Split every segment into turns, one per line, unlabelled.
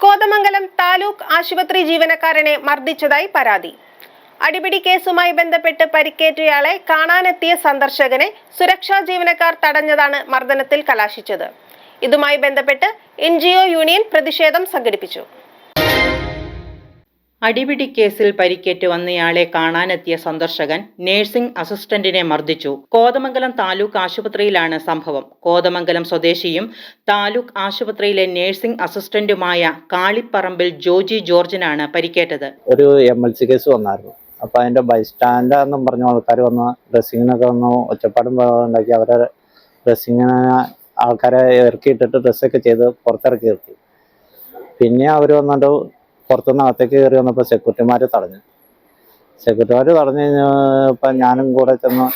കോതമംഗലം താലൂക്ക് ആശുപത്രി ജീവനക്കാരനെ മർദ്ദിച്ചതായി പരാതി. അടിപിടി കേസുമായി ബന്ധപ്പെട്ട് പരിക്കേറ്റയാളെ കാണാനെത്തിയ സന്ദർശകനെ സുരക്ഷാ ജീവനക്കാർ തടഞ്ഞതാണ് മർദ്ദനത്തിൽ കലാശിച്ചത്. ഇതുമായി ബന്ധപ്പെട്ട് NGO യൂണിയൻ പ്രതിഷേധം സംഘടിപ്പിച്ചു.
അടിപിടി കേസിൽ പരിക്കേറ്റ് വന്നയാളെ കാണാനെത്തിയ സന്ദർശകൻ നഴ്സിംഗ് അസിസ്റ്റന്റിനെ മർദ്ദിച്ചു. കോതമംഗലം താലൂക്ക് ആശുപത്രിയിലാണ് സംഭവം. കോതമംഗലം സ്വദേശിയും താലൂക്ക് ആശുപത്രിയിലെ നഴ്സിംഗ് അസിസ്റ്റന്റുമായ കാളിപ്പറമ്പിൽ ജോജി ജോർജിനാണ് പരിക്കേറ്റത്.
ഒരു MLC കേസ് വന്നായിരുന്നു. അപ്പോൾ അതിന്റെ ബൈസ്റ്റാൻഡർ എന്നും പറഞ്ഞ ആൾക്കാർ വന്ന് ഡ്രസ്സിങ്ങിനൊക്കെ വന്ന് ഒച്ചപ്പാടും ഉണ്ടാക്കി. അവരെ ഡ്രസ്സിങ്ങിന് ആൾക്കാരെ ഇറക്കിയിട്ടിട്ട് ഡ്രസ്സൊക്കെ ചെയ്ത് പുറത്തിറക്കി നിർത്തി. പിന്നെ അവർ വന്നിട്ട് പുറത്തുനിന്ന് അകത്തേക്ക് കയറി വന്നപ്പോൾ സെക്യൂരിറ്റിമാർ തടഞ്ഞു കഴിഞ്ഞപ്പോൾ ഞാനും കൂടെ ചെന്ന്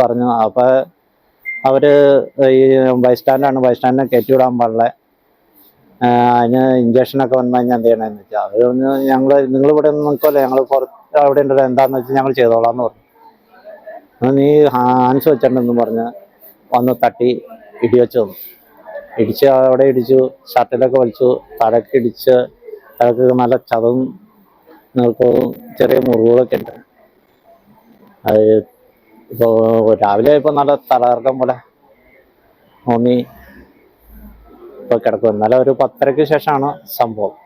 പറഞ്ഞു. അപ്പോൾ അവർ ഈ ബൈസ്റ്റാൻഡിനെ കയറ്റി വിടാൻ പാടില്ല, അതിന് ഇഞ്ചക്ഷനൊക്കെ വന്നു കഴിഞ്ഞാൽ എന്ത് ചെയ്യണമെന്ന് വെച്ചാൽ അവർ നിങ്ങളിവിടെ ഒന്നും നിൽക്കുമല്ലോ, ഞങ്ങൾ അവിടെ ഉണ്ടല്ലോ, എന്താണെന്ന് വെച്ചാൽ ഞങ്ങൾ ചെയ്തോളാം എന്ന് പറഞ്ഞു. നീ ഹാൻസ് വെച്ചിട്ടുണ്ടെന്ന് പറഞ്ഞ് വന്ന് തട്ടി ഇടിവെച്ച് തന്നു. അവിടെ ഇടിച്ചു, ഷർട്ടിലൊക്കെ വലിച്ചു, തലക്ക് ഇടിച്ച്, തലക്ക് നല്ല ചതവും നീർക്കവും ചെറിയ മുറിവുകളൊക്കെ ഉണ്ട്. അത് ഇപ്പോൾ രാവിലെ ഇപ്പോൾ നല്ല തലകറക്കം പോലെ തോന്നി ഇപ്പോൾ കിടക്കും. ഇന്നലെ ഒരു 10:30-ക്ക് ശേഷമാണ് സംഭവം.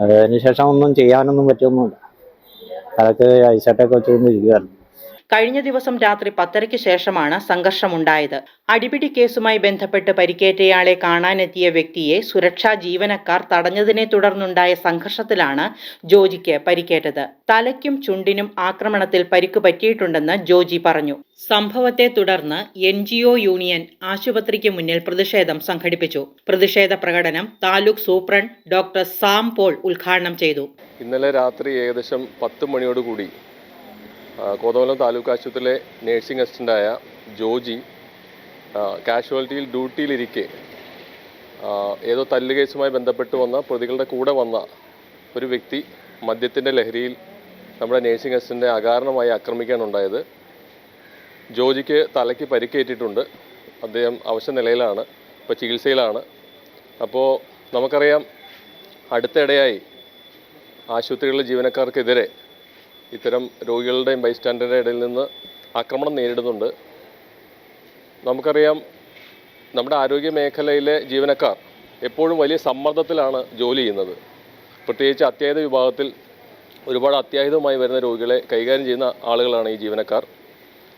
അതിനുശേഷം ഒന്നും ചെയ്യാനൊന്നും പറ്റുമൊന്നുമില്ല. അതൊക്കെ ഐസട്ടൊക്കെ വെച്ചുകൊണ്ടിരിക്കുകയാണ്.
കഴിഞ്ഞ ദിവസം രാത്രി 10:30-ക്ക് ശേഷമാണ് സംഘർഷമുണ്ടായത്. അടിപിടി കേസുമായി ബന്ധപ്പെട്ട് പരിക്കേറ്റയാളെ കാണാനെത്തിയ വ്യക്തിയെ സുരക്ഷാ ജീവനക്കാർ തടഞ്ഞതിനെ തുടർന്നുണ്ടായ സംഘർഷത്തിലാണ് ജോജിക്ക് പരിക്കേറ്റത്. തലയ്ക്കും ചുണ്ടിനും ആക്രമണത്തിൽ പരിക്ക് പറ്റിയിട്ടുണ്ടെന്ന് ജോജി പറഞ്ഞു. സംഭവത്തെ തുടർന്ന് NGO യൂണിയൻ ആശുപത്രിക്ക് മുന്നിൽ പ്രതിഷേധം സംഘടിപ്പിച്ചു. പ്രതിഷേധ പ്രകടനം താലൂക്ക് സൂപ്രണ്ട് ഡോക്ടർ സാം പോൾ ഉദ്ഘാടനം ചെയ്തു.
ഇന്നലെ രാത്രി ഏകദേശം 10 മണിയോടുകൂടി കോതമംഗലം താലൂക്ക് ആശുപത്രിയിലെ നേഴ്സിംഗ് അസിസ്റ്റൻ്റായ ജോജി കാഷ്വാലിറ്റിയിൽ ഡ്യൂട്ടിയിലിരിക്കെ ഏതോ തല്ല് കേസുമായി ബന്ധപ്പെട്ട് വന്ന പ്രതികളുടെ കൂടെ വന്ന ഒരു വ്യക്തി മദ്യത്തിൻ്റെ ലഹരിയിൽ നമ്മുടെ നേഴ്സിംഗ് അസിസ്റ്റൻ്റെ അകാരണമായി ആക്രമിക്കാനുണ്ടായത്. ജോജിക്ക് തലയ്ക്ക് പരിക്കേറ്റിട്ടുണ്ട്. അദ്ദേഹം അവശ നിലയിലാണ്, ഇപ്പോൾ ചികിത്സയിലാണ്. അപ്പോൾ നമുക്കറിയാം, അടുത്തിടെയായി ആശുപത്രികളിലെ ജീവനക്കാർക്കെതിരെ ഇത്തരം രോഗികളുടെയും ബൈസ്റ്റാൻഡറുടെ ഇടയിൽ നിന്ന് ആക്രമണം നേരിടുന്നുണ്ട്. നമുക്കറിയാം, നമ്മുടെ ആരോഗ്യ മേഖലയിലെ ജീവനക്കാർ എപ്പോഴും വലിയ സമ്മർദ്ദത്തിലാണ് ജോലി ചെയ്യുന്നത്. പ്രത്യേകിച്ച് അത്യാഹിത വിഭാഗത്തിൽ ഒരുപാട് അത്യാഹിതമായി വരുന്ന രോഗികളെ കൈകാര്യം ചെയ്യുന്ന ആളുകളാണ് ഈ ജീവനക്കാർ.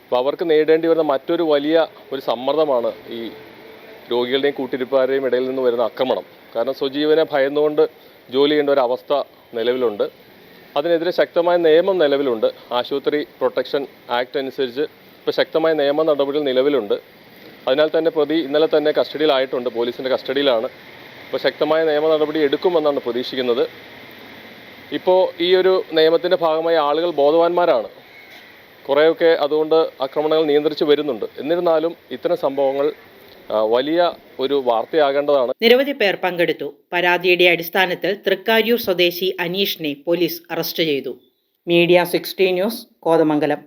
അപ്പോൾ അവർക്ക് നേരിടേണ്ടി വരുന്ന മറ്റൊരു വലിയ സമ്മർദ്ദമാണ് ഈ രോഗികളുടെയും കൂട്ടിരിപ്പുകാരുടെയും ഇടയിൽ നിന്ന് വരുന്ന ആക്രമണം. കാരണം സ്വജീവനെ ഭയന്നുകൊണ്ട് ജോലി ചെയ്യേണ്ട ഒരു അവസ്ഥ നിലവിലുണ്ട്. അതിനെതിരെ ശക്തമായ നിയമം നിലവിലുണ്ട്. ആശുപത്രി പ്രൊട്ടക്ഷൻ ആക്ട് അനുസരിച്ച് ഇപ്പോൾ ശക്തമായ നിയമ നടപടികൾ നിലവിലുണ്ട്. അതിനാൽ തന്നെ പ്രതി ഇന്നലെ തന്നെ കസ്റ്റഡിയിലായിട്ടുണ്ട്, പോലീസിൻ്റെ കസ്റ്റഡിയിലാണ്. ഇപ്പോൾ ശക്തമായ നിയമ നടപടി എടുക്കുമെന്നാണ് പ്രതീക്ഷിക്കുന്നത്. ഇപ്പോൾ ഈ ഒരു നിയമത്തിൻ്റെ ഭാഗമായി ആളുകൾ ബോധവാന്മാരാണ്. കുറേയൊക്കെ അതുകൊണ്ട് ആക്രമണങ്ങൾ നിയന്ത്രിച്ച് വരുന്നുണ്ട്. എന്നിരുന്നാലും ഇത്തരം സംഭവങ്ങൾ വലിയ ഒരു വാർത്തയാകേണ്ടതാണ്.
നിരവധി പേർ പങ്കെടുത്തു. പരാതിയുടെ അടിസ്ഥാനത്തിൽ തൃക്കാര്യൂർ സ്വദേശി അനീഷിനെ പോലീസ് അറസ്റ്റ് ചെയ്തു. Media 60 news, Kothamangalam.